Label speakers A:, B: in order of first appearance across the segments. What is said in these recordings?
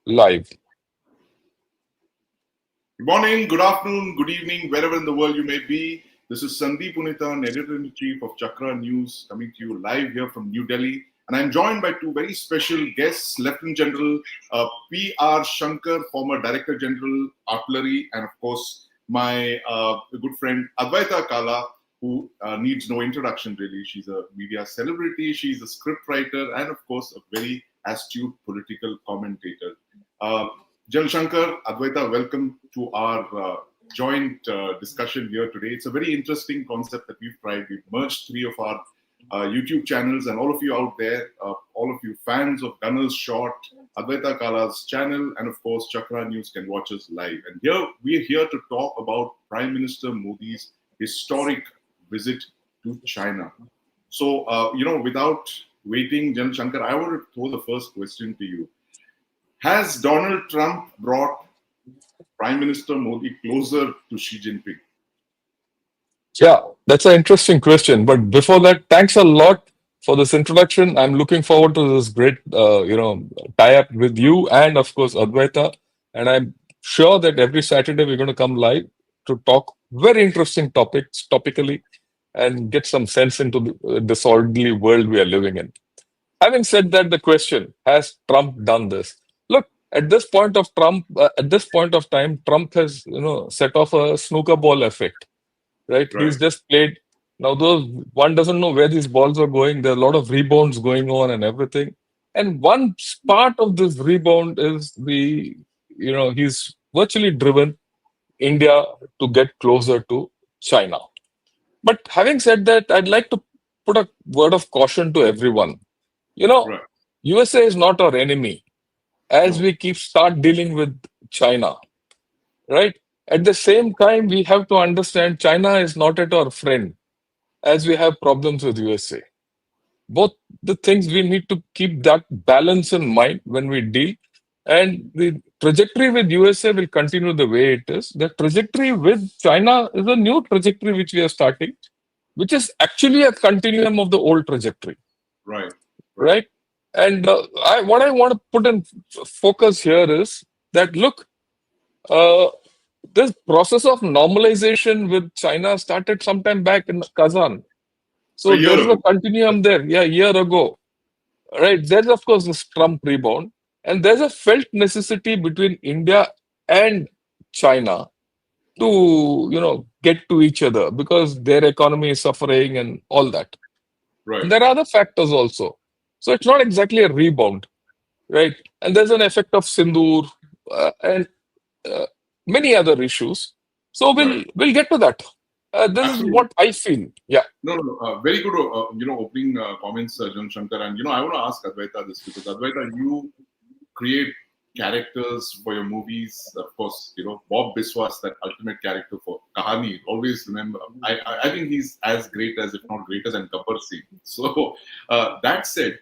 A: Live.
B: Good morning, good afternoon, good evening, wherever in the world you may be. This is SANDEEP UNNITHAN, Editor-in-Chief of Chakra News, coming to you live here from New Delhi. And I'm joined by two very special guests, Lieutenant General P.R. Shankar, former Director General, Artillery, and of course, my good friend Advaita Kala, who needs no introduction really. She's a media celebrity, she's a scriptwriter, and of course, a very astute political commentator. General Shankar, Advaita, welcome to our joint discussion here today. It's a very interesting concept that we've tried. We've merged three of our YouTube channels, and all of you out there, all of you fans of Gunner's Shot, Advaita Kala's channel, and of course Chakra News can watch us live. And here we're here to talk about Prime Minister Modi's historic visit to China. So, without waiting, General Shankar, I want to throw the first question to you. Has Donald Trump brought Prime Minister Modi closer to Xi Jinping?
A: Yeah, that's an interesting question. But before that, thanks a lot for this introduction. I'm looking forward to this great, tie-up with you and of course Advaita. And I'm sure that every Saturday we're going to come live to talk very interesting topics, topically, and get some sense into the disorderly world we are living in. Having said that, the question: has Trump done this? Look, at this point of time, Trump has set off a snooker ball effect, right?
B: Right,
A: He's just played. Now, those one doesn't know where these balls are going. There are a lot of rebounds going on and everything. And one part of this rebound is he's virtually driven India to get closer to China. But having said that, I'd like to put a word of caution to everyone. You know,
B: right.
A: USA is not our enemy as
B: No,
A: we start dealing with China, right? At the same time, we have to understand China is not at our friend as we have problems with USA. Both the things we need to keep that balance in mind when we deal. And the trajectory with USA will continue the way it is. The trajectory with China is a new trajectory which we are starting, which is actually a continuum of the old trajectory,
B: right, right,
A: right? And what I want to put in focus here is that look, uh, this process of normalization with China started sometime back in Kazan.
B: a
A: So
B: year
A: there is a
B: ago.
A: continuum there. Yeah, a year ago, right? There's of course this Trump rebound, and there's a felt necessity between India and China to get to each other because their economy is suffering and all that.
B: Right,
A: And there are other factors also. So it's not exactly a rebound, right? And there's an effect of Sindoor and uh, many other issues. So
B: right.
A: we'll get to that. This is
B: Absolutely.
A: what I feel. Yeah,
B: No, no, no. Very good, opening comments, John Shankar. And, I want to ask Advaita this because, Advaita, you create characters for your movies. Of course, Bob Biswas, that ultimate character for Kahani. Always remember, I think he's as great as, if not greater than Gabbar Singh. So, that said,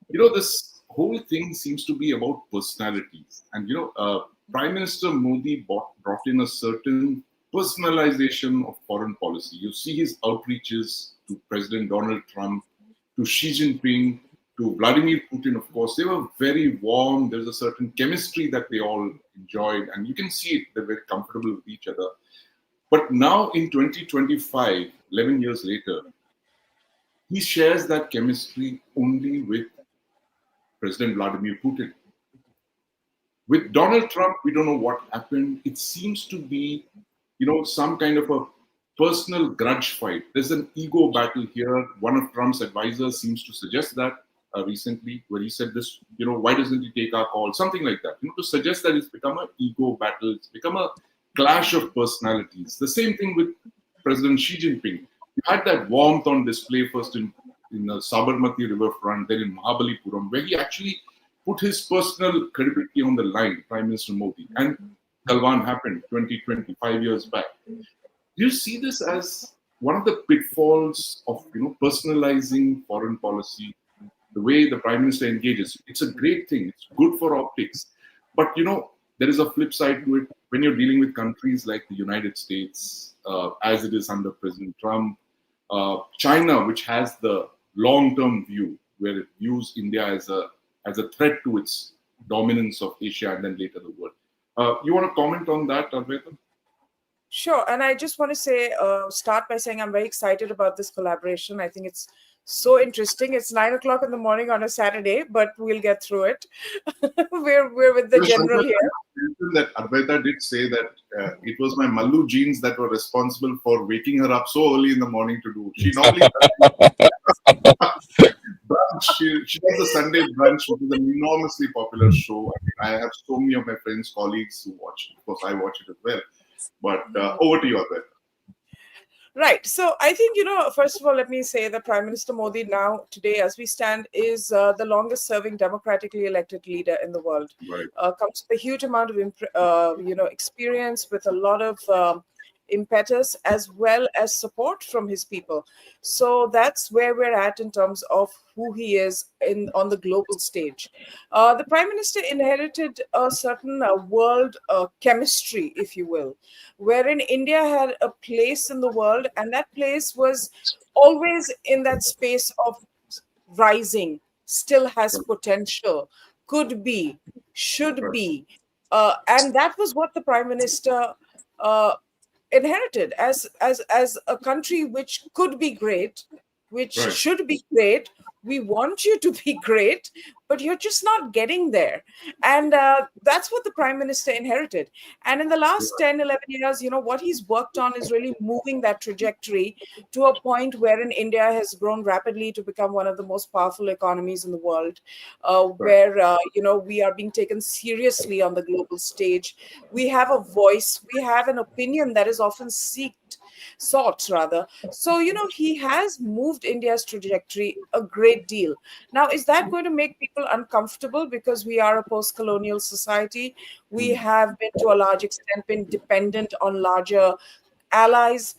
B: this whole thing seems to be about personalities. And, Prime Minister Modi brought in a certain personalization of foreign policy. You see his outreaches to President Donald Trump, to Xi Jinping, to Vladimir Putin, of course. They were very warm. There's a certain chemistry that they all enjoyed. And you can see it, they're very comfortable with each other. But now in 2025, 11 years later, he shares that chemistry only with President Vladimir Putin. With Donald Trump, we don't know what happened. It seems to be, some kind of a personal grudge fight. There's an ego battle here. One of Trump's advisors seems to suggest that recently, where he said this, why doesn't he take our call? Something like that. To suggest that it's become an ego battle. It's become a clash of personalities. The same thing with President Xi Jinping. You had that warmth on display first in the Sabarmati riverfront, then in Mahabalipuram, where he actually put his personal credibility on the line, Prime Minister Modi. And Galwan happened 20, 25 years back. Do you see this as one of the pitfalls of personalizing foreign policy, the way the Prime Minister engages? It's a great thing. It's good for optics. But there is a flip side to it when you're dealing with countries like the United States, as it is under President Trump, China, which has the long-term view, where it views India as a threat to its dominance of Asia and then later the world. You want to comment on that, Advaita?
C: Sure. And I just want to say, start by saying I'm very excited about this collaboration. I think it's so interesting. It's 9 o'clock in the morning on a Saturday, but we'll get through it. we're with the general here.
B: That Advaita did say that it was my Mallu genes that were responsible for waking her up so early in the morning to do. She normally brunch. She does the Sunday brunch, which is an enormously popular show. I have so many of my friends, colleagues who watch it. Of course, I watch it as well. But over to you, Advaita.
C: Right. So I think, first of all, let me say that Prime Minister Modi now, today, as we stand, is the longest serving democratically elected leader in the world.
B: Right.
C: Comes with a huge amount of, experience, with a lot of impetus, as well as support from his people. So that's where we're at in terms of who he is on the global stage. The Prime Minister inherited a certain world chemistry, if you will, wherein India had a place in the world, and that place was always in that space of rising, still has potential, could be, should be. And that was what the Prime Minister inherited as a country which could be great, which should be great. We want you to be great, but you're just not getting there. And that's what the Prime Minister inherited. And in the last 10, 11 years, what he's worked on is really moving that trajectory to a point wherein India has grown rapidly to become one of the most powerful economies in the world, where, we are being taken seriously on the global stage. We have a voice, we have an opinion that is often sought rather. So, he has moved India's trajectory a great deal. Now, is that going to make people uncomfortable because we are a post-colonial society? We have been, to a large extent, been dependent on larger allies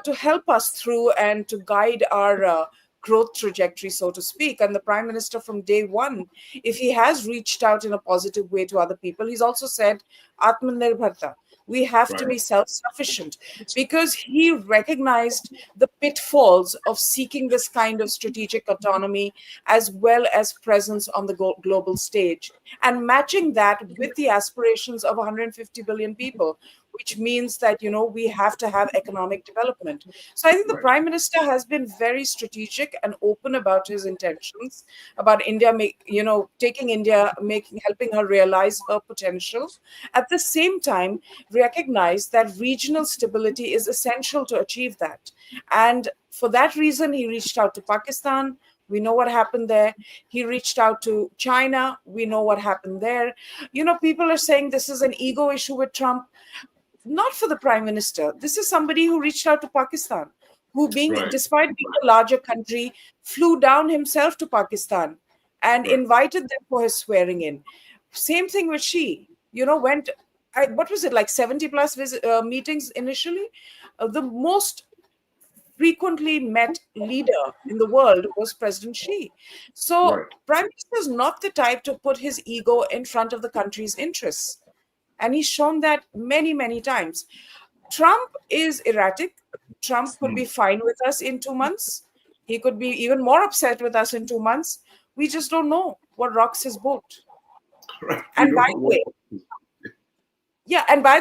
C: to help us through and to guide our growth trajectory, so to speak. And the Prime Minister, from day one, if he has reached out in a positive way to other people, he's also said Atmanirbharta. We have to be self-sufficient, because he recognized the pitfalls of seeking this kind of strategic autonomy as well as presence on the global stage, and matching that with the aspirations of 150 billion people, which means that, we have to have economic development. So I think the Prime Minister has been very strategic and open about his intentions, about India, taking India, helping her realize her potential. At the same time, recognize that regional stability is essential to achieve that. And for that reason, he reached out to Pakistan. We know what happened there. He reached out to China. We know what happened there. People are saying this is an ego issue with Trump. Not for the Prime Minister. This is somebody who reached out to Pakistan, who, despite being a larger country, flew down himself to Pakistan and invited them for his swearing in. Same thing with Xi. Went, what was it, like 70 plus meetings initially? The most frequently met leader in the world was President Xi. So Prime Minister is not the type to put his ego in front of the country's interests. And he's shown that many, many times. Trump is erratic. Trump could be fine with us in 2 months. He could be even more upset with us in 2 months. We just don't know what rocks his boat. And by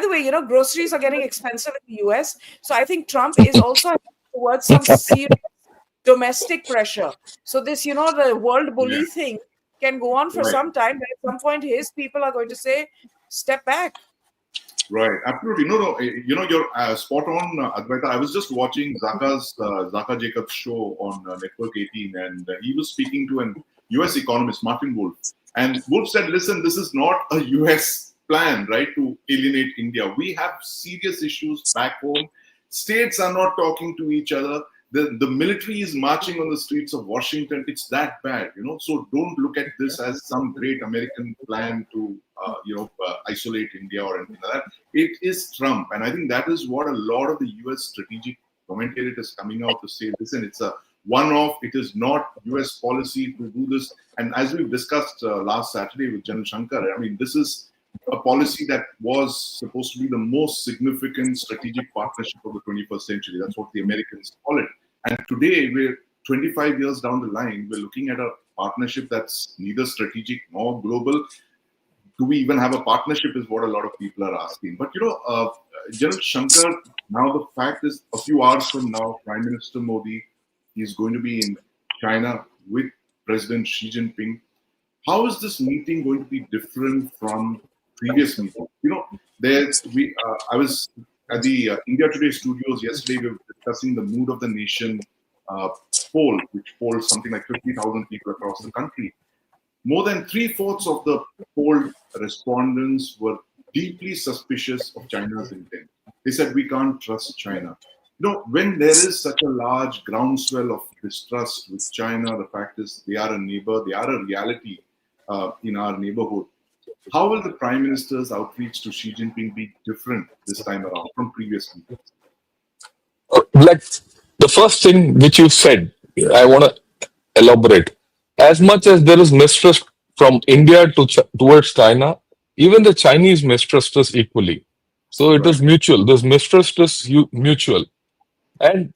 C: the way, groceries are getting expensive in the US. So I think Trump is also towards some serious domestic pressure. So this, the world bully thing can go on for some time, but at some point his people are going to say, step back.
B: Right, absolutely. No, you're spot on, Advaita. I was just watching Zaka Jacobs' show on Network 18, and he was speaking to an US economist, Martin Wolf. And Wolf said, listen, this is not a US plan, right, to alienate India. We have serious issues back home. States are not talking to each other. The military is marching on the streets of Washington. It's that bad, So don't look at this as some great American plan to, isolate India or anything like that. It is Trump. And I think that is what a lot of the US strategic commentators coming out to say, listen, it's a one-off. It is not US policy to do this. And as we discussed last Saturday with General Shankar, I mean, this is a policy that was supposed to be the most significant strategic partnership of the 21st century. That's what the Americans call it. And today, we're 25 years down the line, we're looking at a partnership that's neither strategic nor global. do we even have a partnership is what a lot of people are asking. But General Shankar, now the fact is, a few hours from now, Prime Minister Modi is going to be in China with President Xi Jinping. How is this meeting going to be different from previous meetings? I was at the India Today studios yesterday. We were discussing the mood of the nation poll, which polls something like 50,000 people across the country. More than 3/4 of the polled respondents were deeply suspicious of China's intent. They said, we can't trust China. When there is such a large groundswell of distrust with China, the fact is they are a neighbor, they are a reality in our neighborhood. How will the Prime Minister's outreach to Xi Jinping be different this time around from previous meetings?
A: Like the first thing which you said, I want to elaborate. As much as there is mistrust from India towards China, even the Chinese mistrust us equally. So it is mutual. This mistrust is mutual. And,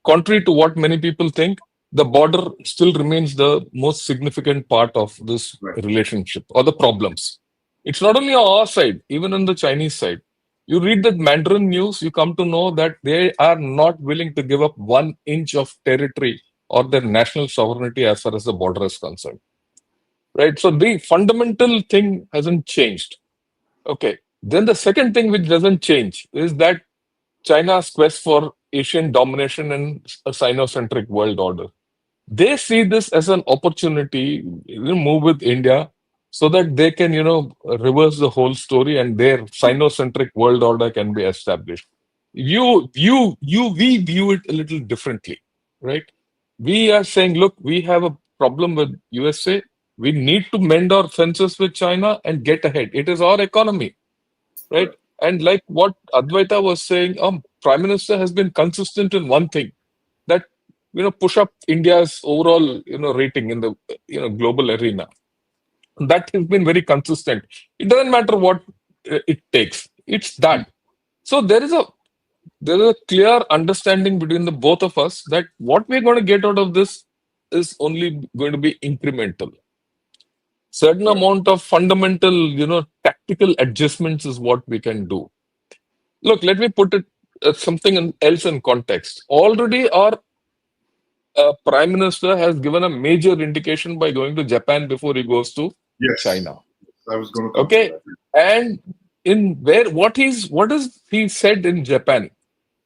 A: contrary to what many people think, the border still remains the most significant part of this relationship or the problems. It's not only on our side, even on the Chinese side. You read the Mandarin news, you come to know that they are not willing to give up 1 inch of territory or their national sovereignty as far as the border is concerned. Right? So the fundamental thing hasn't changed. Okay. Then the second thing which doesn't change is that China's quest for Asian domination and a Sinocentric world order. They see this as an opportunity to move with India so that they can, reverse the whole story and their Sinocentric world order can be established. We view it a little differently, right? We are saying, look, we have a problem with USA. We need to mend our fences with China and get ahead. It is our economy, right? And like what Advaita was saying, Prime Minister has been consistent in one thing, that push up India's overall rating in the global arena. That has been very consistent. It doesn't matter what it takes. It's that. So there is a clear understanding between the both of us that what we're going to get out of this is only going to be incremental. Certain amount of fundamental, tactical adjustments is what we can do. Look, let me put it something else in context. Already our Prime Minister has given a major indication by going to Japan before he goes to China.
B: I was going to come
A: okay,
B: to that.
A: And what is he said in Japan?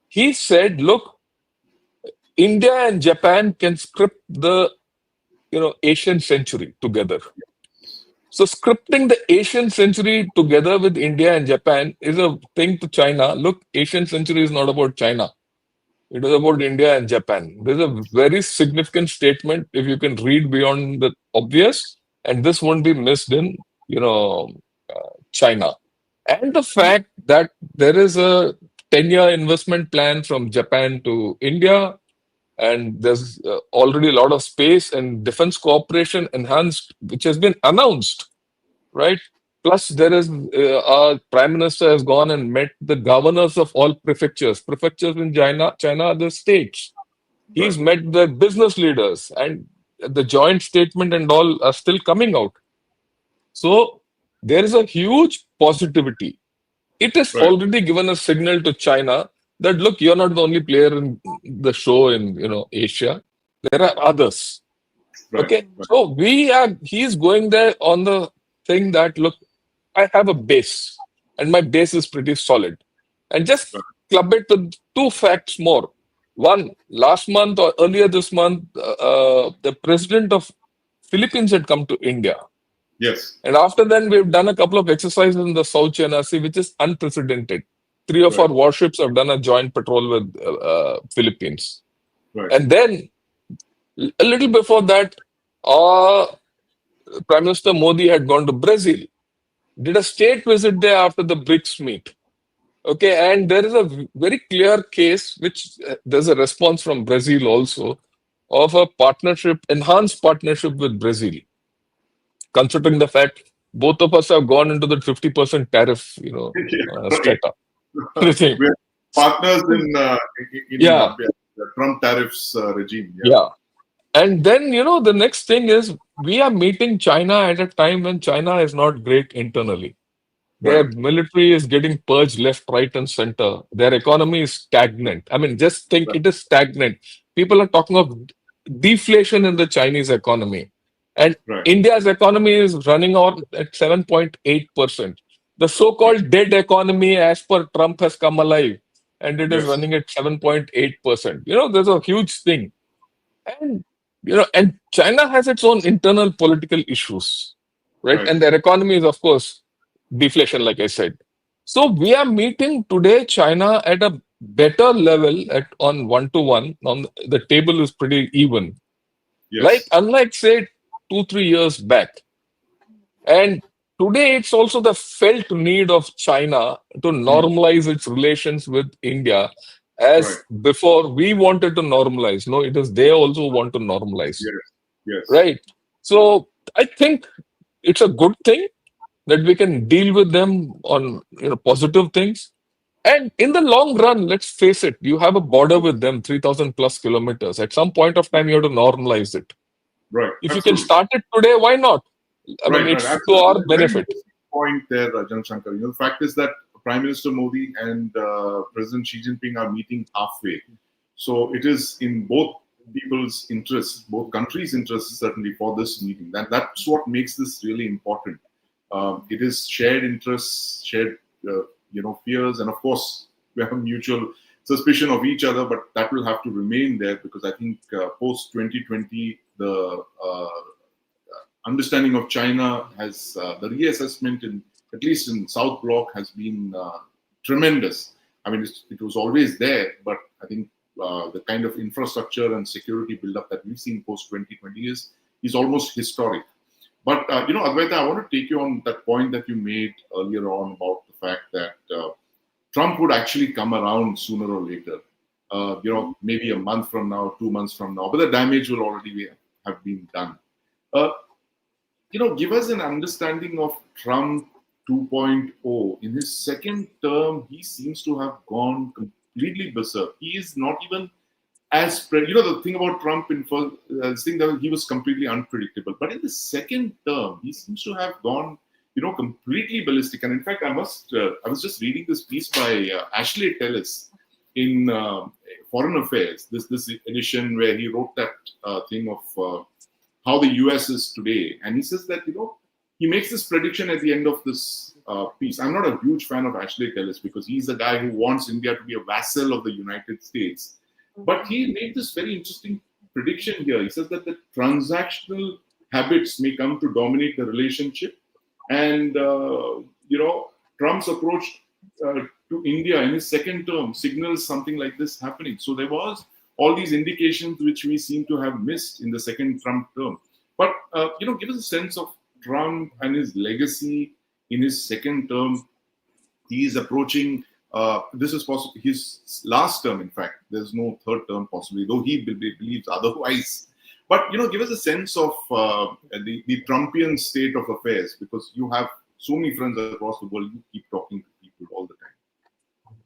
A: He said, look, India and Japan can script the Asian century together. So scripting the Asian century together with India and Japan is a thing to China. Look, Asian century is not about China. It is about India and Japan. There's a very significant statement if you can read beyond the obvious, and this won't be missed in, China. And the fact that there is a 10-year investment plan from Japan to India, and there's already a lot of space and defense cooperation enhanced, which has been announced, right? Plus, there is our Prime Minister has gone and met the governors of all prefectures. Prefectures in China are the states. He's met the business leaders, and the joint statement and all are still coming out. So there is a huge positivity. It has already given a signal to China that, look, you're not the only player in the show in Asia. There are others. Okay, so he's going there on the thing that, look, I have a base and my base is pretty solid. And just club it with 2 facts more. One, last month or earlier this month, the president of Philippines had come to India.
B: Yes.
A: And after that, we've done a couple of exercises in the South China Sea, which is unprecedented. 3 of our warships have done a joint patrol with Philippines. And then, a little before that, Prime Minister Modi had gone to Brazil, did a state visit there after the BRICS meet. Okay, and there is a very clear case, which there's a response from Brazil also, of a enhanced partnership with Brazil. Considering the fact both of us have gone into the 50% tariff, strata.
B: We're partners in Trump tariffs regime.
A: Yeah. And then, the next thing is we are meeting China at a time when China is not great internally. Their
B: Right.
A: military is getting purged left, right, and center. Their economy is stagnant. I mean, just think
B: Right.
A: it is stagnant. People are talking of deflation in the Chinese economy. And
B: Right.
A: India's economy is running on at 7.8%. The
B: Yes.
A: so-called dead economy, as per Trump, has come alive and it is
B: Yes.
A: running at 7.8%. There's a huge thing. And and China has its own internal political issues, right?
B: Right.
A: And their economy is, of course, deflation, like I said. So we are meeting today China at a better level at on one to one. On the table is pretty even. Like
B: Yes.
A: unlike say 2-3 years back. And today it's also the felt need of China to
B: Mm.
A: normalize its relations with India
B: Right.
A: as before we wanted to normalize. No, it is they also want to normalize.
B: Yes. Yes.
A: Right. So I think it's a good thing that we can deal with them on positive things. And in the long run, let's face it, you have a border with them, 3,000 plus kilometers. At some point of time, you have to normalize it.
B: Right.
A: If you can
B: Absolutely.
A: start it today, why not? I mean,
B: Right, right,
A: it's to our
B: absolutely. Very
A: benefit.
B: interesting point there, Jan Shankar. The fact is that Prime Minister Modi and President Xi Jinping are meeting halfway. So it is in both people's interests, both countries' interests, certainly for this meeting. That's what makes this really important. It is shared interests, shared, fears, and of course, we have a mutual suspicion of each other. But that will have to remain there because I think post 2020, the understanding of China has the reassessment in at least in South Bloc has been tremendous. I mean, it was always there, but I think the kind of infrastructure and security buildup that we've seen post 2020 is almost historic. But Advaita, I want to take you on that point that you made earlier on about the fact that Trump would actually come around sooner or later. Maybe a month from now, 2 months from now, but the damage will already have been done. Uh, give us an understanding of Trump 2.0. In his second term, he seems to have gone completely berserk. He is not even the thing about Trump in first, thing that he was completely unpredictable. But in the second term, he seems to have gone, completely ballistic. And in fact, I was just reading this piece by Ashley Tellis in Foreign Affairs, this edition where he wrote that thing of how the US is today. And he says that, he makes this prediction at the end of this piece. I'm not a huge fan of Ashley Tellis because he's a guy who wants India to be a vassal of the United States. But he made this very interesting prediction here. He says that the transactional habits may come to dominate the relationship. And, Trump's approach to India in his second term signals something like this happening. So there was all these indications which we seem to have missed in the second Trump term. But, give us a sense of Trump and his legacy in his second term. He is approaching, this is possible, his last term, in fact. There's no third term possibly, though he believes otherwise. But, give us a sense of the Trumpian state of affairs, because you have so many friends across the world. You keep talking to people all the time.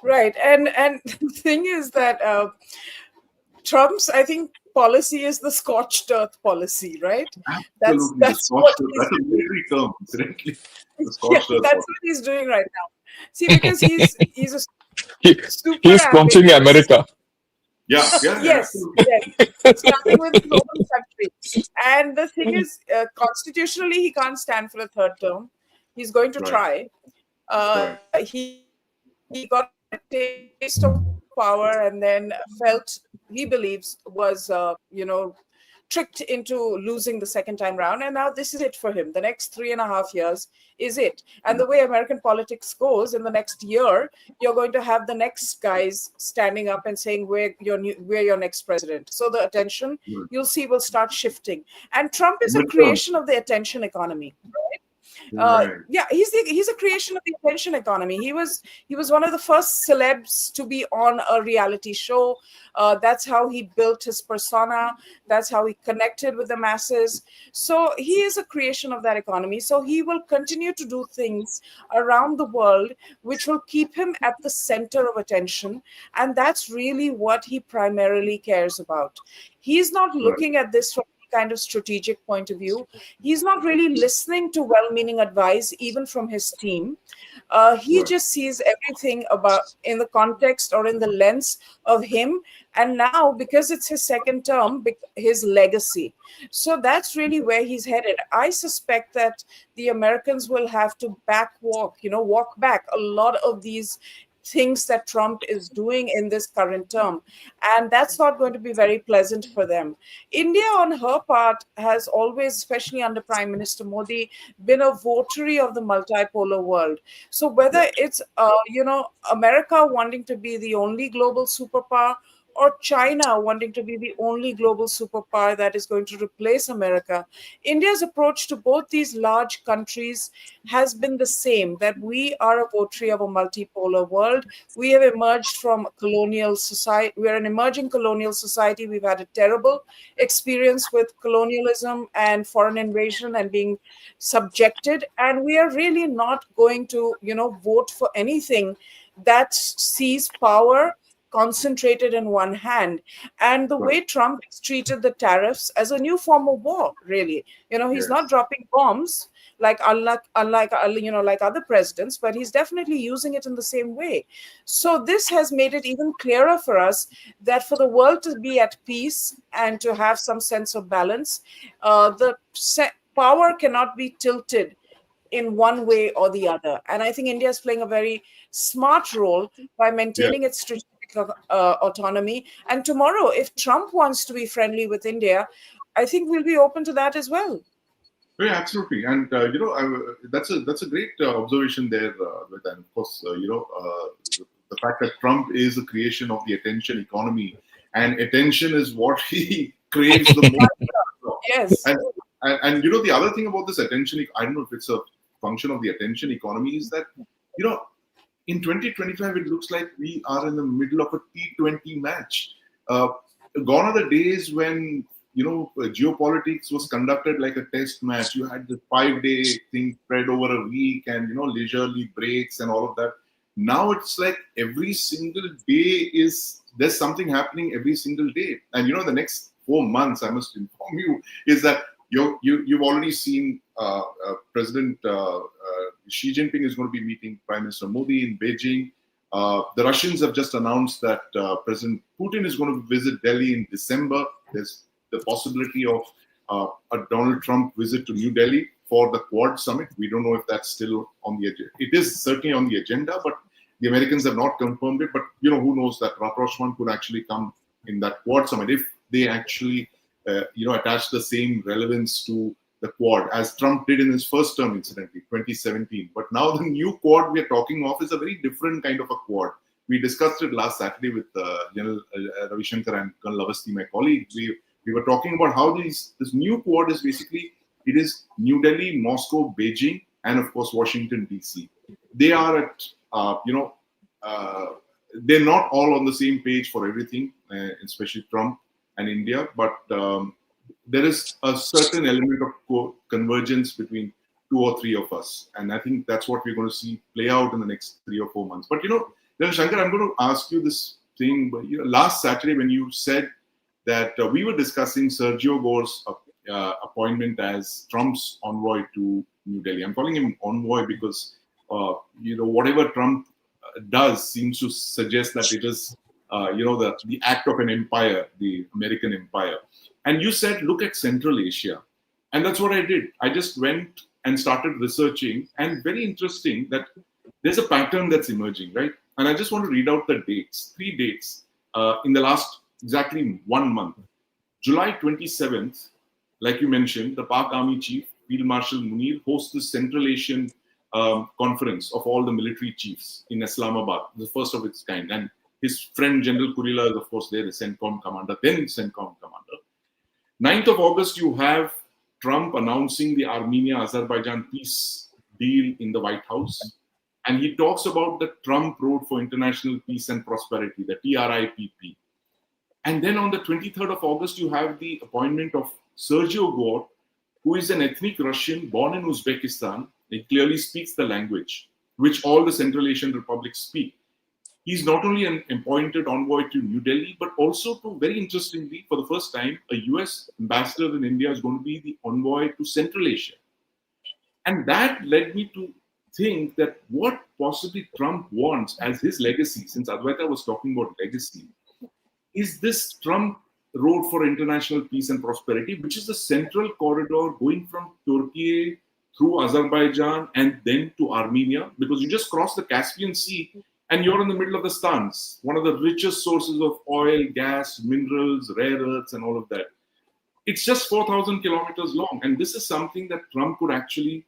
C: Right. And the thing is that Trump's, I think, policy is the scorched earth policy, right?
B: Absolutely.
C: That's what
B: That's a military term, incidentally. The
C: yeah,
B: scorched earth
C: that's
B: policy.
C: what he's doing right now. See, because he's a
A: He,
C: super
A: he's punching
C: ambitious.
A: America.
B: Yeah,
C: Yes,
B: absolutely.
C: yes. Starting with his own country. And the thing is, constitutionally, he can't stand for a third term. He's going to
B: Right.
C: try. He got a taste of power and then felt, he believes, was, tricked into losing the second time round. And now this is it for him. The next 3.5 years is it. And the way American politics goes, in the next year, you're going to have the next guys standing up and saying, we're your next president. So the attention, you'll see, will start shifting. And Trump is a
B: Midterm.
C: creation of the attention economy, right?
B: Right.
C: Yeah, he's a creation of the attention economy. He was one of the first celebs to be on a reality show. That's how he built his persona. That's how he connected with the masses. So he is a creation of that economy. So he will continue to do things around the world which will keep him at the center of attention, and that's really what he primarily cares about. He's not
B: Right.
C: looking at this from any kind of strategic point of view. He's not really listening to well-meaning advice, even from his team. He
B: Right.
C: just sees everything about in the context or in the lens of him, and now because it's his second term, his legacy. So that's really where he's headed. I suspect that the Americans will have to walk back a lot of these things that Trump is doing in this current term. And that's not going to be very pleasant for them. India, on her part, has always, especially under Prime Minister Modi, been a votary of the multipolar world. So
B: Yeah.
C: whether it's, America wanting to be the only global superpower, or China wanting to be the only global superpower that is going to replace America, India's approach to both these large countries has been the same, that we are a votary of a multipolar world. We have emerged from colonial society. We're an emerging colonial society. We've had a terrible experience with colonialism and foreign invasion and being subjected. And we are really not going to, vote for anything that sees power concentrated in one hand. And the
B: Right.
C: way Trump has treated the tariffs as a new form of war, really. He's not
B: Yes.
C: dropping bombs like like other presidents, but he's definitely using it in the same way. So this has made it even clearer for us that for the world to be at peace and to have some sense of balance, power cannot be tilted in one way or the other. And I think India is playing a very smart role by
B: Yeah.
C: maintaining its strategic autonomy. And tomorrow, if Trump wants to be friendly with India, I think we'll be open to that as well.
B: Yeah, absolutely, and that's a great observation there. And of course, the fact that Trump is a creation of the attention economy, and attention is what he craves the most.
C: Yes.
B: And the other thing about this attention, I don't know if it's a function of the attention economy, is that you know in 2025 it looks like we are in the middle of a T20 match. Uh, Gone are the days when geopolitics was conducted like a test match. You had the 5-day thing spread over a week, and leisurely breaks and all of that. Now it's like every single day there's something happening every single day. And the next 4 months, I must inform you, is that you've already seen President Xi Jinping is going to be meeting Prime Minister Modi in Beijing. The Russians have just announced that President Putin is going to visit Delhi in December. There's the possibility of a Donald Trump visit to New Delhi for the Quad summit. We don't know if that's still on the agenda. It is certainly on the agenda, but the Americans have not confirmed it. But who knows, that rapprochement could actually come in that Quad summit if they actually attach the same relevance to the Quad as Trump did in his first term, incidentally, 2017. But now the new Quad we are talking of is a very different kind of a Quad. We discussed it last Saturday with General Ravi Shankar and Colonel Avasti, my colleague. We were talking about how this new Quad is basically, it is New Delhi, Moscow, Beijing, and of course Washington DC. They are at they're not all on the same page for everything, especially Trump and India, but there is a certain element of convergence between 2 or 3 of us, and I think that's what we're going to see play out in the next 3 or 4 months. But then Shankar, I'm going to ask you this thing. But last Saturday when you said that we were discussing Sergio Gore's appointment as Trump's envoy to New Delhi. I'm calling him envoy because whatever Trump does seems to suggest that it is the act of an empire, the American empire. And you said, look at Central Asia. And that's what I did. I just went and started researching. And very interesting that there's a pattern that's emerging, right? And I just want to read out the dates, 3 dates in the last exactly 1 month. July 27th, like you mentioned, the Pak Army Chief, Field Marshal Munir, hosts the Central Asian conference of all the military chiefs in Islamabad, the first of its kind. And his friend General Kurila is, of course, there, the CENTCOM commander, then CENTCOM commander. 9th of August, you have Trump announcing the Armenia-Azerbaijan peace deal in the White House. And he talks about the Trump Road for International Peace and Prosperity, the TRIPP. And then on the 23rd of August, you have the appointment of Sergio Gort, who is an ethnic Russian born in Uzbekistan. He clearly speaks the language, which all the Central Asian republics speak. He's not only an appointed envoy to New Delhi, but also to, very interestingly, for the first time, a US ambassador in India is going to be the envoy to Central Asia. And that led me to think that what possibly Trump wants as his legacy, since Advaita was talking about legacy, is this Trump Road for International Peace and Prosperity, which is the central corridor going from Turkey through Azerbaijan and then to Armenia, because you just cross the Caspian Sea and you're in the middle of the Stans, one of the richest sources of oil, gas, minerals, rare earths, and all of that. It's just 4,000 kilometers long. And this is something that Trump could actually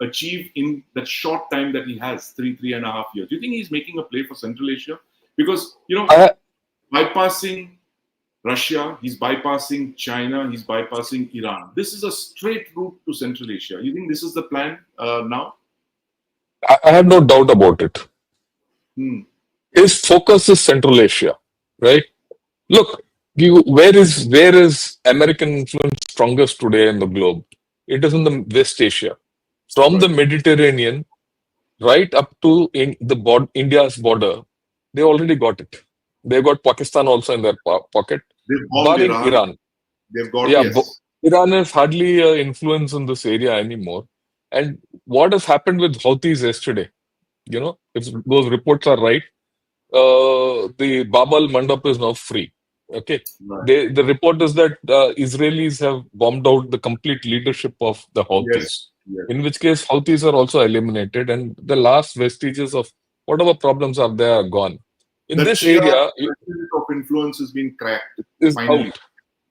B: achieve in that short time that he has, 3.5 years. Do you think he's making a play for Central Asia? Because, bypassing Russia, he's bypassing China, he's bypassing Iran. This is a straight route to Central Asia. You think this is the plan now?
A: I have no doubt about it. His focus is Central Asia, right? Look, where is American influence strongest today in the globe? It is in the West Asia. From the Mediterranean right up to India's border, they already got it. They've got Pakistan also in their pocket.
B: They've got
A: Iran.
B: They've got,
A: Iran has hardly influence in this area anymore. And what has happened with Houthis yesterday? If those reports are right, the Bab al-Mandab is now free. Okay.
B: Right.
A: The report is that Israelis have bombed out the complete leadership of the Houthis.
B: Yes.
A: In which case Houthis are also eliminated and the last vestiges of whatever problems are there are gone. In
B: the
A: this area,
B: of influence has been cracked.
A: Is
B: finally.
A: Out.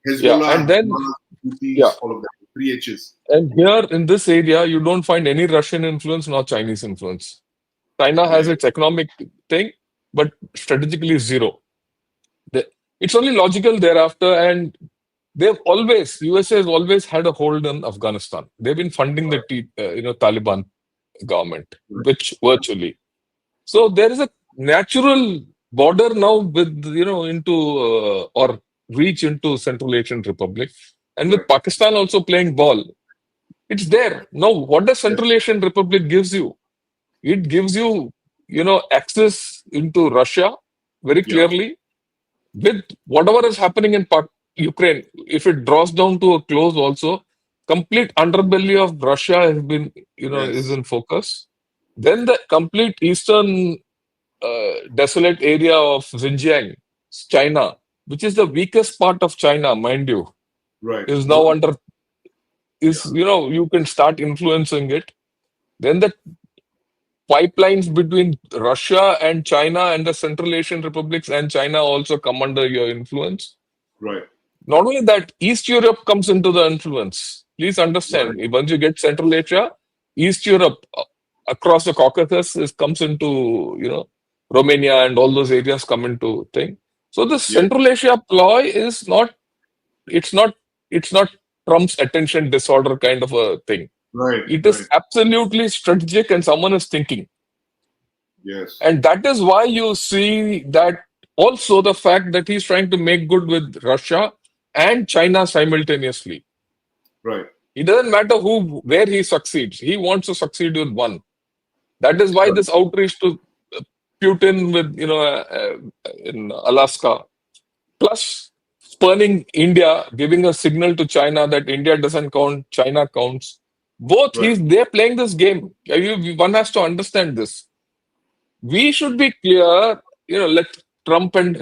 B: Hezbollah,
A: and then
B: all of that, 3 H's.
A: And here in this area, you don't find any Russian influence nor Chinese influence. China has its economic thing, but strategically zero. It's only logical thereafter, and USA has always had a hold on Afghanistan. They've been funding the Taliban government, which virtually. So there is a natural border now with into or reach into Central Asian Republic, and with Pakistan also playing ball, it's there. Now, what does Central Asian Republic gives you? It gives you access into Russia very clearly. With whatever is happening in Ukraine, if it draws down to a close also, complete underbelly of Russia has been, is in focus. Then the complete eastern desolate area of Xinjiang, China, which is the weakest part of China, mind you, is now under, you can start influencing it. Then the pipelines between Russia and China and the Central Asian republics and China also come under your influence.
B: Right.
A: Not only that, East Europe comes into the influence. Please understand, once you get Central Asia, East Europe across the Caucasus comes into, Romania and all those areas come into thing. So the Central Asia ploy is it's not Trump's attention disorder kind of a thing.
B: Right.
A: It is absolutely strategic and someone is thinking.
B: Yes.
A: And that is why you see that also the fact that he's trying to make good with Russia and China simultaneously.
B: Right.
A: It doesn't matter where he succeeds. He wants to succeed with one. That is why this outreach to Putin with, in Alaska, plus spurning India, giving a signal to China that India doesn't count, China counts. Both, they're playing this game. One has to understand this. We should be clear, let Trump and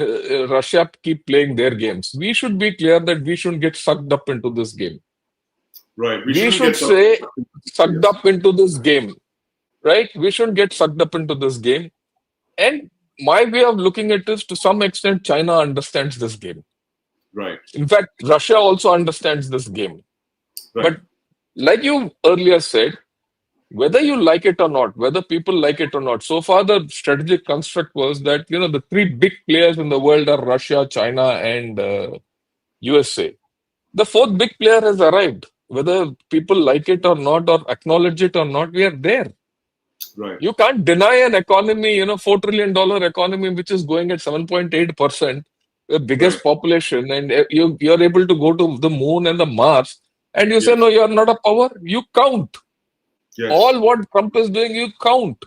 A: Russia keep playing their games. We should be clear that we shouldn't get sucked up into this game.
B: Right.
A: We should say sucked up into this game. Right? We shouldn't get sucked up into this game. And my way of looking at this, to some extent, China understands this game.
B: Right.
A: In fact, Russia also understands this game.
B: Right.
A: But like you earlier said, whether you like it or not, whether people like it or not, so far the strategic construct was that, the three big players in the world are Russia, China, and USA. The fourth big player has arrived. whether people like it or not, or acknowledge it or not, we are there.
B: Right.
A: You can't deny an economy, $4 trillion economy, which is going at 7.8%, the biggest
B: Right.
A: population, and you're able to go to the moon and the Mars, and you say,
B: Yes.
A: no, you're not a power. You count.
B: Yes.
A: All what Trump is doing, you count,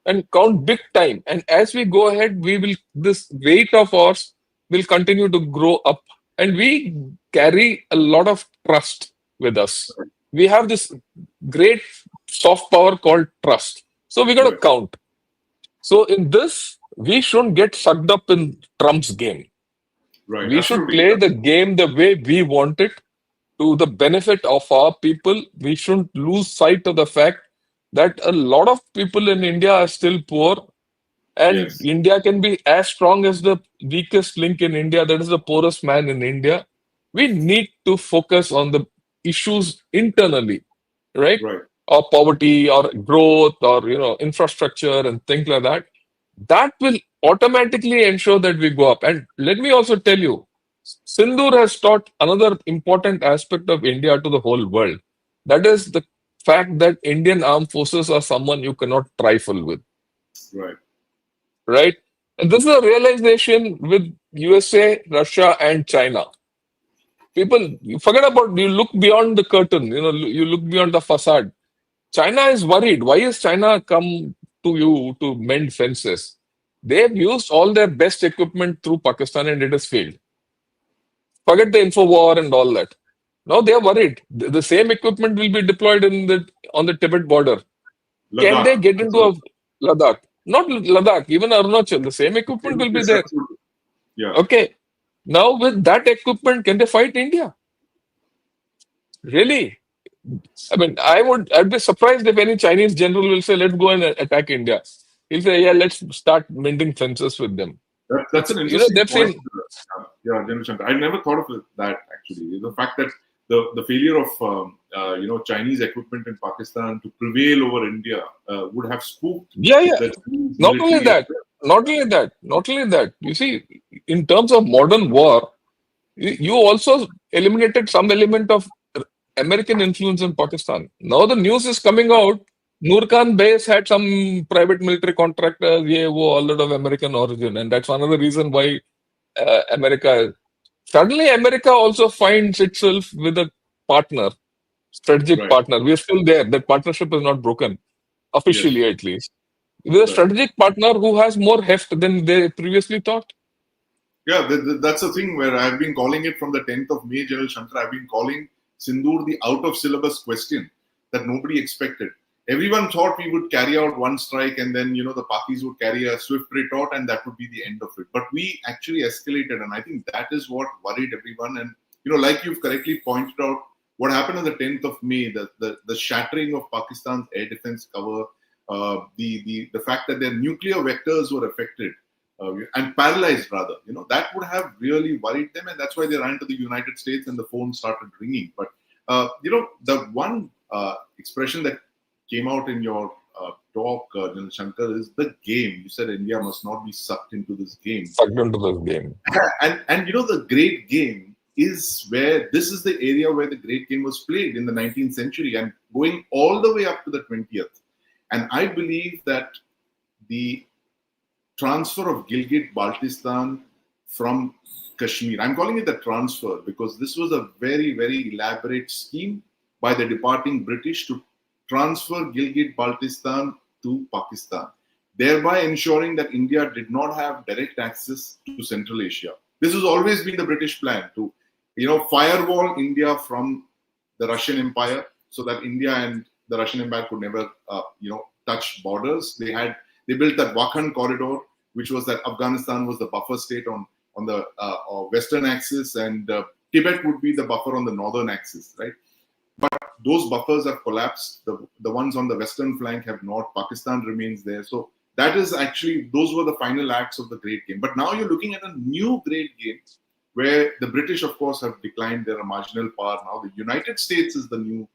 A: and count big time. And as we go ahead, this weight of ours will continue to grow up. And we carry a lot of trust with us. We have this great soft power called trust. So we got to
B: Right.
A: count. So in this, we shouldn't get sucked up in Trump's game.
B: Right.
A: We should
B: Absolutely.
A: play the game the way we want it, to the benefit of our people. We shouldn't lose sight of the fact that a lot of people in India are still poor, and
B: Yes.
A: India can be as strong as the weakest link in India, that is the poorest man in India. We need to focus on the issues internally, right?
B: Right.
A: Or poverty, or growth, or infrastructure and things like that. That will automatically ensure that we go up. And let me also tell you, Sindoor has taught another important aspect of India to the whole world. That is the fact that Indian armed forces are someone you cannot trifle with,
B: Right.
A: right? And this is a realization with USA, Russia, and China. People, you forget about, you look beyond the curtain, you look beyond the facade. China is worried. Why is China come to you to mend fences? They've used all their best equipment through Pakistan and it has failed. Forget the info war and all that. Now they are worried. The same equipment will be deployed on the Tibet border. Can
B: Ladakh.
A: they get into a Ladakh? Not Ladakh, even Arunachal. The same equipment will be
B: Yes,
A: there.
B: absolutely. Yeah.
A: Okay. Now with that equipment, can they fight India? Really? I mean, I'd be surprised if any Chinese general will say, let's go and attack India. He'll say, yeah, let's start mending fences with them.
B: That's an interesting
A: They've
B: point.
A: seen,
B: Yeah, General Shankar. I never thought of that actually. The fact that the failure of Chinese equipment in Pakistan to prevail over India would have spooked
A: yeah, yeah.
B: the Chinese
A: Not only
B: military as
A: that, not only that. You see, in terms of modern war, you also eliminated some element of American influence in Pakistan. Now the news is coming out. Noor Khan base had some private military contractors, yeah, wo, a lot of American origin, and that's another reason why America. Suddenly, America also finds itself with a partner, strategic
B: well. Right.
A: partner. We are still there. That partnership is not broken,
B: Yes.
A: officially at least. With a
B: Right.
A: strategic partner who has more heft than they previously thought.
B: Yeah, that's the thing where I've been calling it from the 10th of May, General Shankar. I've been calling Sindoor the out of syllabus question that nobody expected. Everyone thought we would carry out one strike and then, the Pakis would carry a swift retort and that would be the end of it. But we actually escalated, and I think that is what worried everyone. And, like you've correctly pointed out, what happened on the 10th of May, the shattering of Pakistan's air defense cover, the fact that their nuclear vectors were affected, and paralyzed rather, that would have really worried them, and that's why they ran to the United States and the phone started ringing. But the one expression that came out in your talk, General Shankar, is the game. You said India must not be sucked into this game.
A: Sucked into this game.
B: And the great game is where this is the area where the great game was played in the 19th century and going all the way up to the 20th. And I believe that the transfer of Gilgit-Baltistan from Kashmir, I'm calling it the transfer because this was a very, very elaborate scheme by the departing British to transfer Gilgit-Baltistan to Pakistan, thereby ensuring that India did not have direct access to Central Asia. This has always been the British plan to, firewall India from the Russian Empire so that India and the Russian Empire could never, touch borders. They built that Wakhan corridor, which was that Afghanistan was the buffer state on the western axis, and Tibet would be the buffer on the northern axis, right? But those buffers have collapsed. The ones on the western flank have not. Pakistan remains there. So that is actually, those were the final acts of the great game. But now you're looking at a new great game where the British, of course, have declined. They're a marginal power now. The United States is the new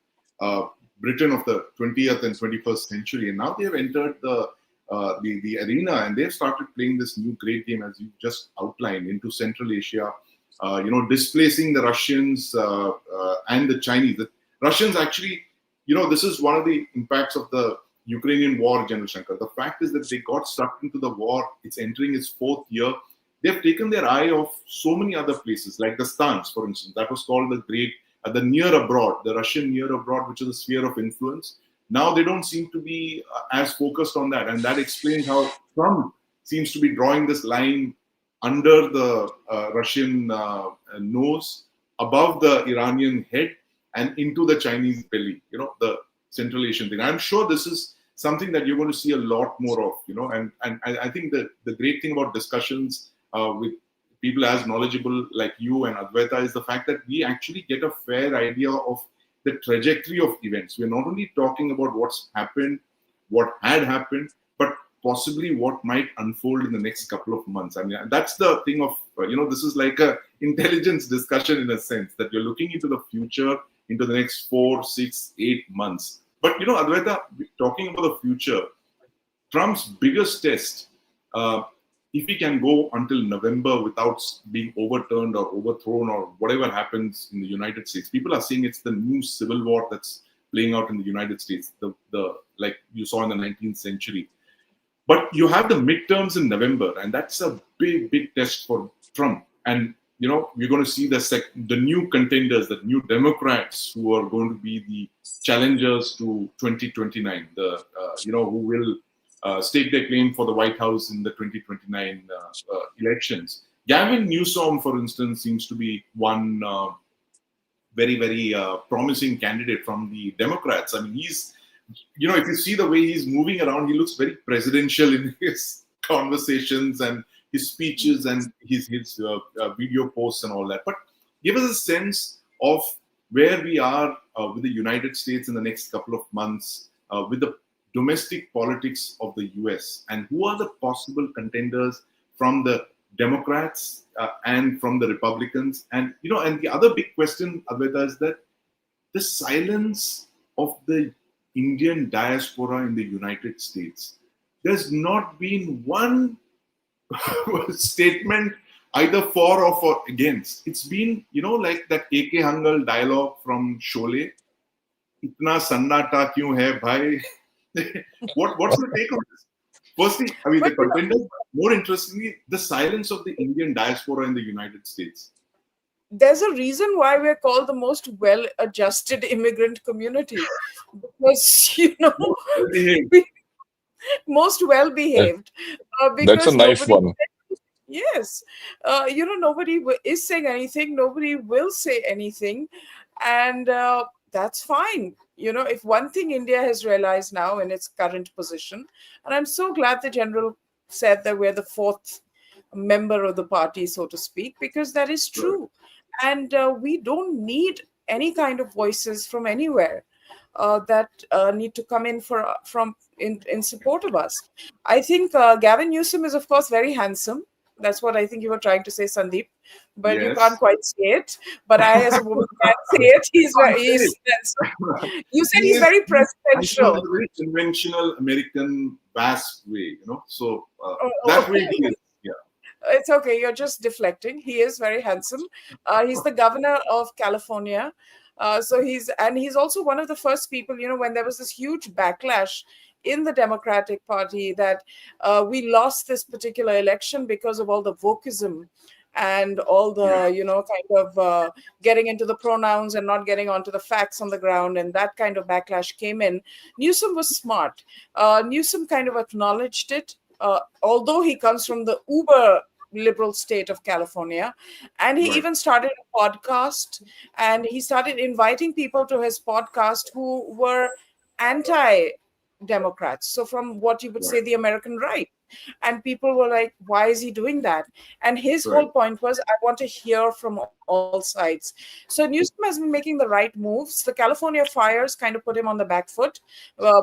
B: Britain of the 20th and 21st century. And now they have entered the arena and they've started playing this new great game, as you just outlined, into Central Asia, displacing the Russians and the Chinese. Russians actually, this is one of the impacts of the Ukrainian war, General Shankar. The fact is that they got stuck into the war. It's entering its fourth year. They've taken their eye off so many other places, like the Stans, for instance. That was called the near abroad, the Russian near abroad, which is a sphere of influence. Now they don't seem to be as focused on that. And that explains how Trump seems to be drawing this line under the Russian nose, above the Iranian head, and into the Chinese belly, the Central Asian thing. I'm sure this is something that you're going to see a lot more of, and I think that the great thing about discussions with people as knowledgeable like you and Advaita is the fact that we actually get a fair idea of the trajectory of events. We're not only talking about what's happened, what had happened, but possibly what might unfold in the next couple of months. I mean, that's the thing of, this is like a intelligence discussion in a sense, that you're looking into the future, into the next 4, 6, 8 months. But, Advaita, talking about the future, Trump's biggest test, if he can go until November without being overturned or overthrown or whatever happens in the United States, people are saying it's the new civil war that's playing out in the United States, the like you saw in the 19th century. But you have the midterms in November, and that's a big, big test for Trump. And, we're going to see the new contenders, the new Democrats who are going to be the challengers to 2029, who will stake their claim for the White House in the 2029 elections. Gavin Newsom, for instance, seems to be one very, very promising candidate from the Democrats. I mean, he's, if you see the way he's moving around, he looks very presidential in his conversations and his speeches and his video posts and all that. But give us a sense of where we are with the United States in the next couple of months, with the domestic politics of the US, and who are the possible contenders from the Democrats and from the Republicans. And, and the other big question, Advaita, is that the silence of the Indian diaspora in the United States. There's not been one statement either for or for against. It's been, like that A.K. Hangal dialogue from Sholay. Itna sannata kyun hai bhai? What's the take on this? Firstly, I mean, the contenders, more interestingly, the silence of the Indian diaspora in the United States.
C: There's a reason why we're called the most well-adjusted immigrant community, because most well-behaved.
A: That's a nice one.
C: Yes, nobody is saying anything. Nobody will say anything, and that's fine. If one thing India has realized now in its current position, and I'm so glad the general said that we're the fourth member of the party, so to speak, because that is true. And we don't need any kind of voices from anywhere that need to come in in support of us. I think Gavin Newsom is, of course, very handsome. That's what I think you were trying to say, Sandeep. But
B: yes.
C: You can't quite say it. But I, as a woman, can say it. He's handsome. You said he's very presidential.
B: In a very conventional American vast way, So that way he is. Yeah.
C: It's okay. You're just deflecting. He is very handsome. He's the governor of California. He's also one of the first people, when there was this huge backlash in the Democratic Party that we lost this particular election because of all the wokeism and all the, kind of getting into the pronouns and not getting onto the facts on the ground. And that kind of backlash came in. Newsom was smart. Newsom kind of acknowledged it, although he comes from the uber liberal state of California. And he even started a podcast, and he started inviting people to his podcast who were anti-Democrats. So from what you would say, the American right. And people were like, why is he doing that? And his whole point was, I want to hear from all sides. So Newsom has been making the right moves. The California fires kind of put him on the back foot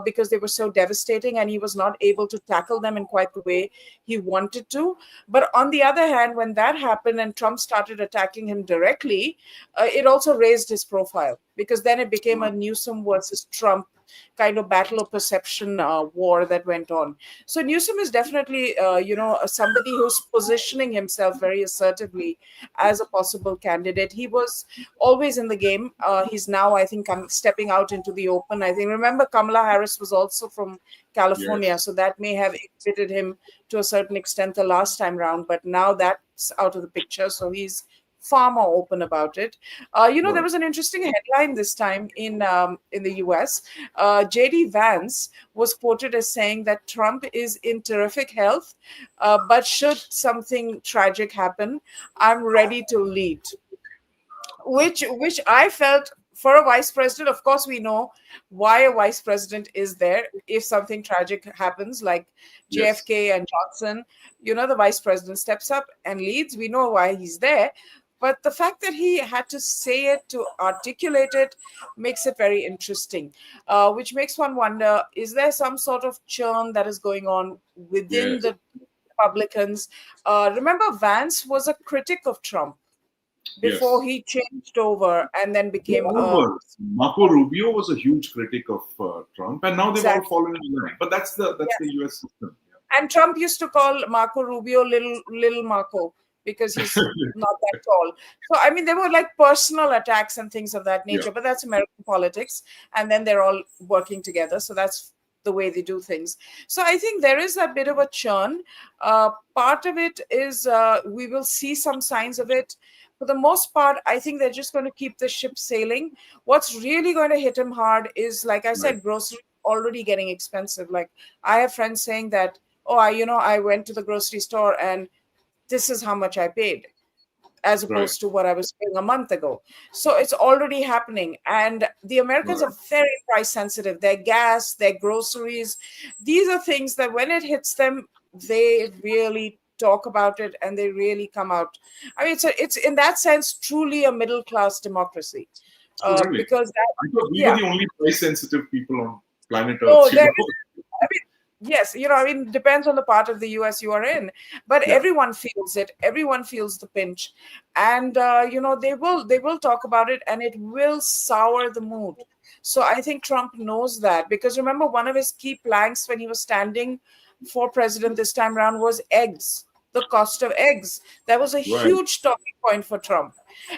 C: because they were so devastating, and he was not able to tackle them in quite the way he wanted to. But on the other hand, when that happened and Trump started attacking him directly, it also raised his profile, because then it became a Newsom versus Trump kind of battle of perception war that went on. So Newsom is definitely definitely, somebody who's positioning himself very assertively as a possible candidate. He was always in the game. He's now, I think, stepping out into the open. I think, remember, Kamala Harris was also from California,
B: Yes.
C: so that may have inhibited him to a certain extent the last time round, but now that's out of the picture. So he's far more open about it. There
B: Right.
C: was an interesting headline this time in the US. JD Vance was quoted as saying that Trump is in terrific health, but should something tragic happen, I'm ready to lead. Which I felt, for a vice president, of course we know why a vice president is there. If something tragic happens, like
B: Yes.
C: JFK and Johnson, the vice president steps up and leads. We know why he's there. But the fact that he had to say it, to articulate it, makes it very interesting, which makes one wonder, is there some sort of churn that is going on within
B: Yes.
C: the Republicans? Remember, Vance was a critic of Trump before
B: Yes.
C: he changed over and then
B: They
C: became
B: all
C: a
B: were. Marco Rubio was a huge critic of Trump, and now they've all
C: exactly.
B: fallen in line. But that's the
C: Yes.
B: U.S. system.
C: And Trump used to call Marco Rubio little Marco because he's not that tall. So I mean, there were like personal attacks and things of that
B: Yeah.
C: nature, but that's American politics. And then they're all working together. So that's the way they do things. So I think there is a bit of a churn. Part of it is we will see some signs of it. For the most part, I think they're just going to keep the ship sailing. What's really going to hit him hard is, like I
B: Right.
C: said, groceries already getting expensive. Like I have friends saying that, oh, I went to the grocery store and this is how much I paid, as
B: Right.
C: opposed to what I was paying a month ago. So it's already happening. And the Americans
B: Right.
C: are very price sensitive. Their gas, their groceries, these are things that when it hits them, they really talk about it and they really come out. I mean, it's in that sense truly a middle class democracy.
B: Oh, really?
C: Because that,
B: I thought we were
C: yeah,
B: the only price-sensitive people on planet
C: no,
B: Earth.
C: there is. I mean, yes, I mean, depends on the part of the US you are in, but
B: Yeah.
C: everyone feels it. Everyone feels the pinch, and they will talk about it, and it will sour the mood. So I think Trump knows that, because remember, one of his key planks when he was standing for president this time around was eggs. The cost of eggs. That was a
B: Right.
C: huge talking point for Trump,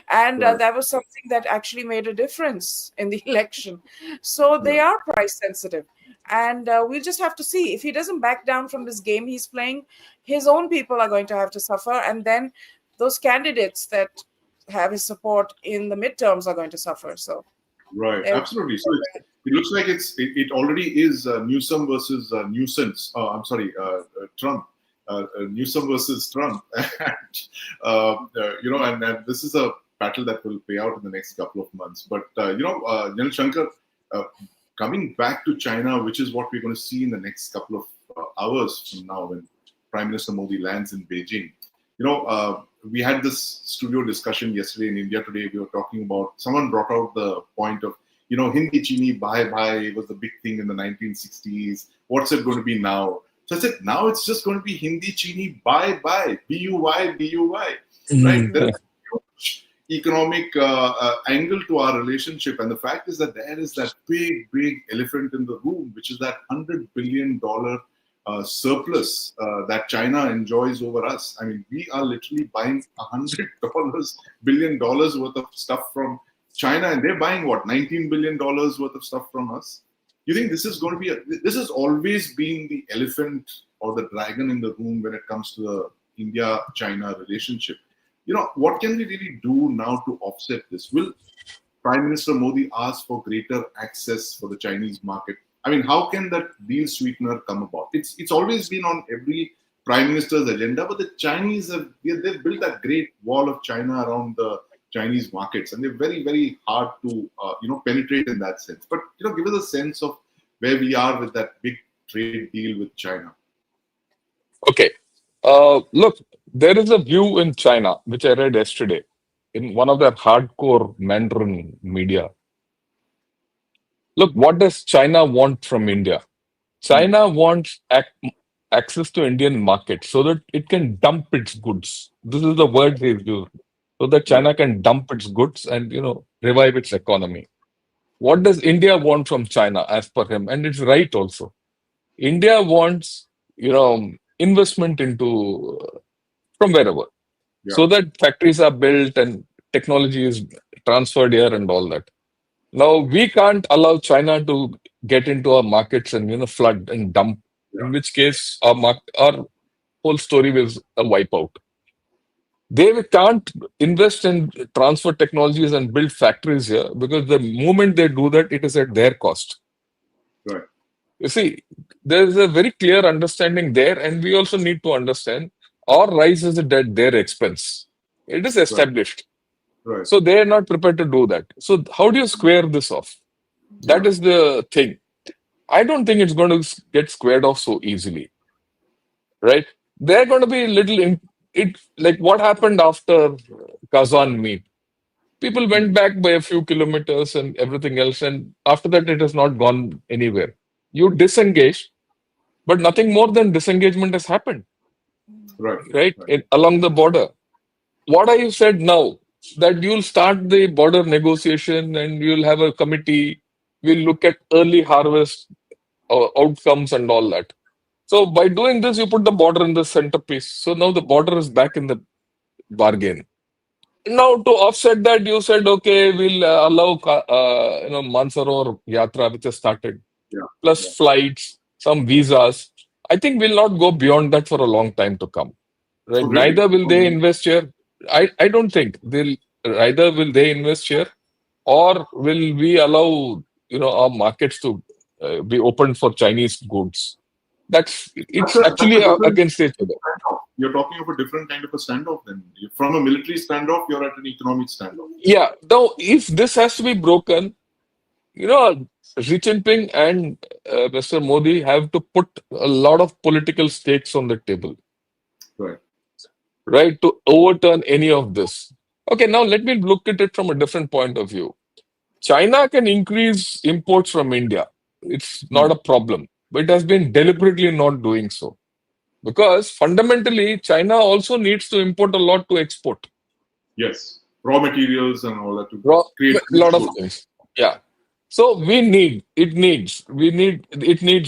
C: and
B: Right.
C: that was something that actually made a difference in the election. So they
B: Yeah.
C: are price sensitive. And we'll just have to see. If he doesn't back down from this game he's playing, his own people are going to have to suffer. And then those candidates that have his support in the midterms are going to suffer. So
B: Right.
C: there.
B: Absolutely. So it looks like it already is Newsom versus nuisance. I'm sorry, Trump. Newsom versus Trump. And, and this is a battle that will play out in the next couple of months. But General Shankar, uh, coming back to China, which is what we're going to see in the next couple of hours from now, when Prime Minister Modi lands in Beijing. We had this studio discussion yesterday in India Today. We were talking about, someone brought out the point of, Hindi Chini bye bye was the big thing in the 1960s. What's it going to be now? So I said, now it's just going to be Hindi Chini bye bye, BUY, BUY, right? There is a huge economic angle to our relationship. And the fact is that there is that big elephant in the room, which is that $100 billion surplus that China enjoys over us. I mean, we are literally buying $100 billion worth of stuff from China, and they're buying what, $19 billion worth of stuff from us. You think this is going to be this has always been the elephant or the dragon in the room when it comes to the India-China relationship? What can we really do now to offset this? Will Prime Minister Modi ask for greater access for the Chinese market? I mean, how can that deal sweetener come about? It's always been on every prime minister's agenda, but the Chinese they've built that great wall of China around the Chinese markets, and they're very hard to penetrate in that sense. But give us a sense of where we are with that big trade deal with China.
A: Okay. Look, there is a view in China, which I read yesterday in one of their hardcore Mandarin media. Look, what does China want from India? China wants access to Indian market so that it can dump its goods. This is the word he's used. So that
B: Right.
A: China can dump its goods and revive its economy. What does India want from China, as per him? And it's right also. India wants investment into from wherever,
B: Yeah.
A: so that factories are built and technology is transferred here and all that. Now we can't allow China to get into our markets and flood and dump.
B: Yeah.
A: In which case, our whole story will wipe out. They can't invest in transfer technologies and build factories here because the moment they do that, it is at their cost.
B: Right.
A: You see, there's a very clear understanding there, and we also need to understand our rise is at their expense. It is established.
B: Right.
A: So they are not prepared to do that. So how do you square this off? That
B: Yeah.
A: is the thing. I don't think it's going to get squared off so easily, right? They're going to be it like what happened after Kazan meet. People went back by a few kilometers and everything else, and after that, it has not gone anywhere. You disengage, but nothing more than disengagement has happened,
B: Right.
A: right?
B: Right.
A: Along the border. What are you said now? That you'll start the border negotiation and you'll have a committee. We'll look at early harvest outcomes and all that. So by doing this, you put the border in the centerpiece. So now the border is back in the bargain. Now to offset that, you said, okay, we'll allow Mansarovar Yatra, which has started,
B: Yeah.
A: plus
B: Yeah.
A: flights, some visas. I think we'll not go beyond that for a long time to come. Right?
B: Oh, really?
A: Neither will
B: Oh,
A: they
B: really?
A: invest here. I don't think they'll either will they invest here or will we allow our markets to be open for Chinese goods. It's
B: That's a
A: actually
B: different
A: against each other.
B: standoff. You're talking of a different kind of a standoff then. From a military standoff, you're at an economic standoff.
A: Yeah. Now, if this has to be broken, Xi Jinping and Mr. Modi have to put a lot of political stakes on the table,
B: Right.
A: right, to overturn any of this. Okay, now let me look at it from a different point of view. China can increase imports from India. It's not a problem, but it has been deliberately not doing so. Because fundamentally, China also needs to import a lot to export.
B: Yes. Raw materials and all that to
A: A
B: create
A: lot of
B: goods.
A: things. Yeah. So it needs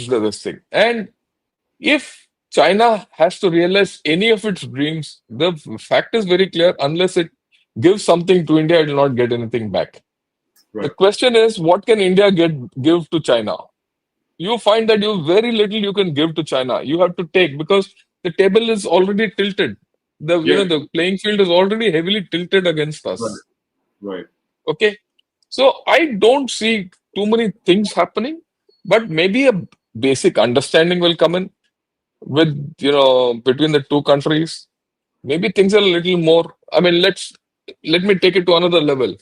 A: this thing. And if China has to realize any of its dreams, the fact is very clear. Unless it gives something to India, it will not get anything back. The
B: Right.
A: question is, what can India give to China? You find that you very little you can give to China. You have to take because the table is already tilted.
B: Yes.
A: The playing field is already heavily tilted against
B: Right.
A: us.
B: Right.
A: Okay, so I don't see too many things happening, but maybe a basic understanding will come in with between the two countries. Maybe things are a little more. I mean, let me take it to another level.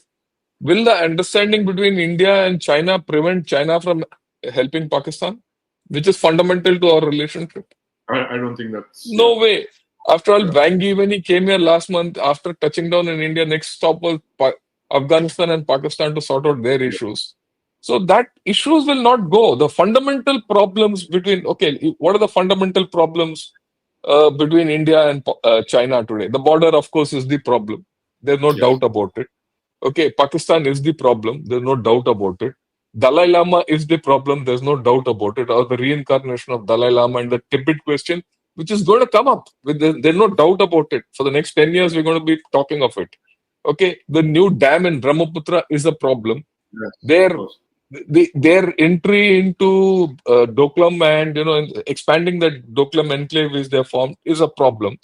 A: Will the understanding between India and China prevent China from helping Pakistan, which is fundamental to our relationship?
B: I don't think that's.
A: No way. After all,
B: Yeah.
A: Wang Yi, when he came here last month, after touching down in India, next stop was Afghanistan and Pakistan to sort out their issues. So that issues will not go. The fundamental problems what are the fundamental problems between India and China today? The border, of course, is the problem. There's no
B: Yes.
A: doubt about it. Okay, Pakistan is the problem. There's no doubt about it. Dalai Lama is the problem. There's no doubt about it. Or the reincarnation of Dalai Lama and the Tibet question, which is going to come up. There's no doubt about it. For the next 10 years, we're going to be talking of it. Okay, the new dam in Brahmaputra is a problem.
B: Yes.
A: Their
B: Of course.
A: their entry into Doklam and expanding that Doklam enclave is their form is a problem.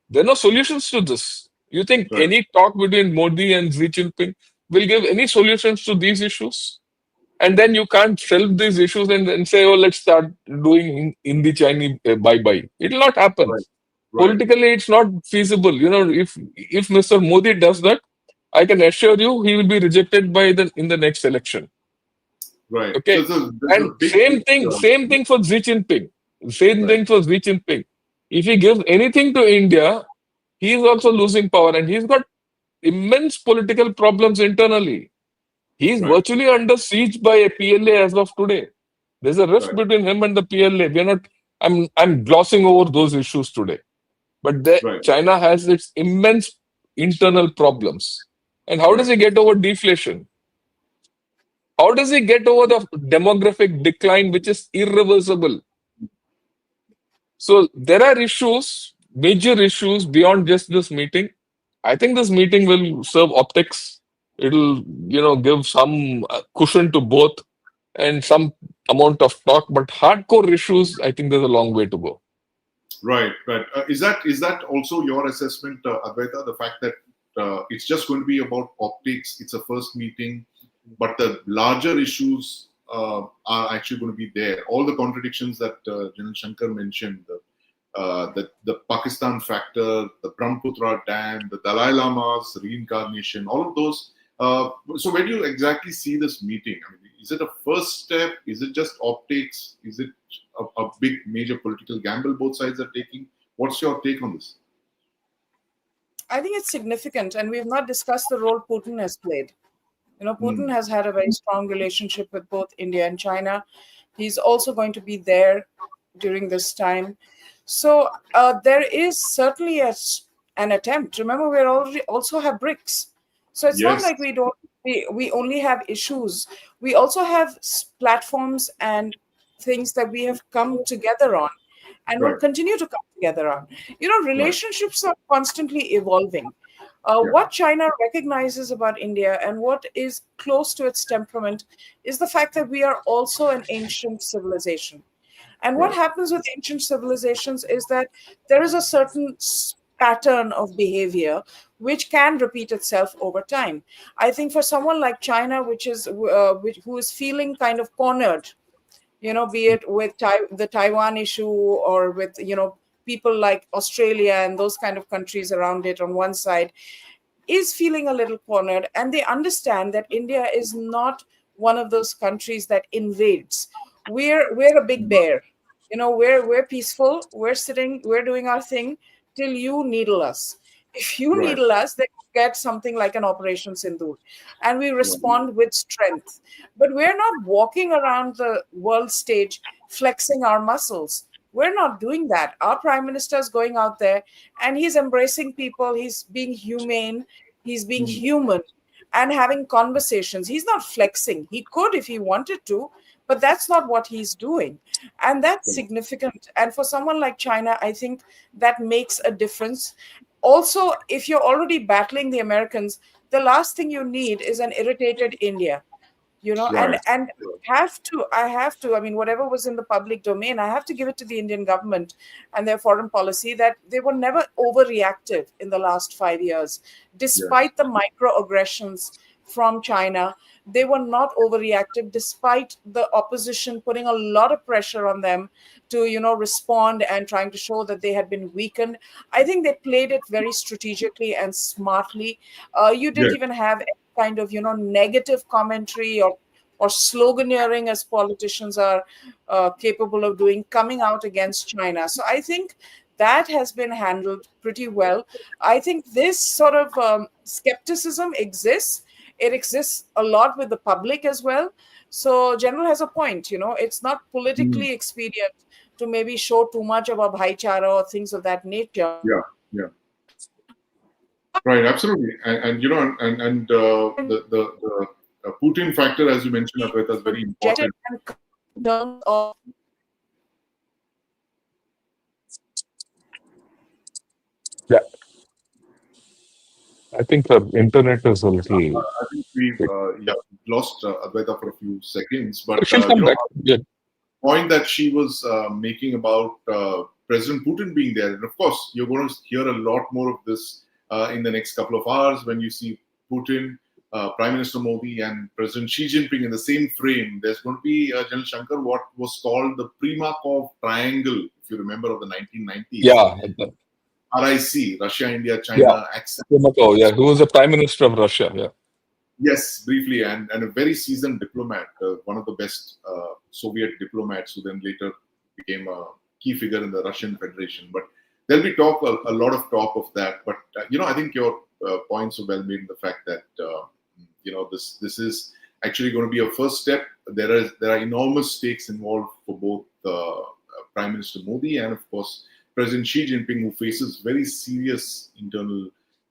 A: There are no solutions to this. You think
B: Right.
A: any talk between Modi and Xi Jinping will give any solutions to these issues? And then you can't shelve these issues and then say, oh, let's start doing Hindi Chinese bye-bye. It will not happen.
B: Right. Right.
A: Politically, it's not feasible. If Mr. Modi does that, I can assure you he will be rejected in the next election.
B: Right.
A: Okay.
B: So there's a
A: And
B: big
A: same thing for Xi Jinping. Same
B: Right.
A: thing for Xi Jinping. If he gives anything to India, he is also losing power and he's got immense political problems internally. He is
B: Right.
A: virtually under siege by a PLA as of today. There's a rift
B: Right.
A: between him and the PLA. We're not. I'm glossing over those issues today, but
B: Right.
A: China has its immense internal problems. And how does he get over deflation? How does he get over the demographic decline, which is irreversible? So there are issues, major issues beyond just this meeting. I think this meeting will serve optics. It'll, give some cushion to both and some amount of talk. But hardcore issues, I think there's a long way to go.
B: Right, right. Is that also your assessment, Advaita? The fact that it's just going to be about optics. It's a first meeting, but the larger issues are actually going to be there. All the contradictions that General Shankar mentioned, the Pakistan factor, the Brahmaputra Dam, the Dalai Lama's reincarnation, all of those. So where do you exactly see this meeting? I mean, is it a first step? Is it just optics? Is it a big major political gamble both sides are taking? What's your take on this?
C: I think it's significant, and we've not discussed the role Putin has played. Putin has had a very strong relationship with both India and China. He's also going to be there during this time. So there is certainly an attempt. Remember, we already also have BRICS. So it's not
B: Yes,
C: like we only have issues. We also have platforms and things that we have come together on and will
B: right,
C: continue to come together on.
B: right,
C: Relationships are constantly evolving.
B: yeah,
C: What China recognizes about India and what is close to its temperament is the fact that we are also an ancient civilization. And what
B: right,
C: happens with ancient civilizations is that there is a certain pattern of behavior which can repeat itself over time. I think for someone like China, who is feeling kind of cornered, be it with the Taiwan issue or with, people like Australia and those kind of countries around it on one side, is feeling a little cornered. And they understand that India is not one of those countries that invades. We're a big bear. We're peaceful. We're sitting, we're doing our thing till you needle us. If you
B: right,
C: needle us, then you get something like an Operation Sindoor. And we
B: right,
C: respond with strength. But we're not walking around the world stage flexing our muscles. We're not doing that. Our prime minister is going out there and he's embracing people. He's being humane. He's being human and having conversations. He's not flexing. He could if he wanted to, but that's not what he's doing. And that's
B: right.
C: significant. And for someone like China, I think that makes a difference. Also, if you're already battling the Americans, the last thing you need is an irritated India, and
B: Right.
C: I mean, whatever was in the public domain, I have to give it to the Indian government and their foreign policy that they were never overreactive in the last 5 years.
B: Yes.
C: Despite the microaggressions from China, they were not overreactive, despite the opposition putting a lot of pressure on them to, respond and trying to show that they had been weakened. I think they played it very strategically and smartly. You didn't
B: Yes.
C: even have kind of negative commentary or sloganeering, as politicians are capable of doing, coming out against China. So I think that has been handled pretty well. I think this sort of skepticism exists. It exists a lot with the public as well. So General has a point. It's not
B: Mm.
C: politically expedient to maybe show too much of a bhaichara or things of that nature.
B: Yeah. Yeah. Right. Absolutely. And the Putin factor, as you mentioned, Advaita, is very
C: Projected
B: important.
C: and in terms of
A: Yeah, I think the internet is a little.
B: I think we've lost Advaita for a few seconds, but
A: She'll come back. Yeah.
B: point that she was making about President Putin being there. And of course, you're going to hear a lot more of this in the next couple of hours when you see Putin, Prime Minister Modi, and President Xi Jinping in the same frame. There's going to be, General Shankar, what was called the Primakov Triangle, if you remember, of the 1990s.
A: Yeah.
B: RIC, Russia, India,
A: Yeah.
B: China, access.
A: Primakov, yeah, who was the Prime Minister of Russia. Yeah.
B: Yes, briefly, and a very seasoned diplomat, one of the best Soviet diplomats who then later became a key figure in the Russian Federation. But there'll be a lot of talk of that. But I think your points are well made in the fact that this is actually going to be a first step. There are enormous stakes involved for both Prime Minister Modi and, of course, President Xi Jinping, who faces very serious internal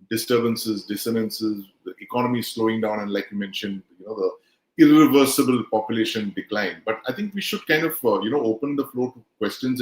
B: disturbances, dissonances. The economy is slowing down, and like you mentioned, the irreversible population decline. But I think we should kind of open the floor to questions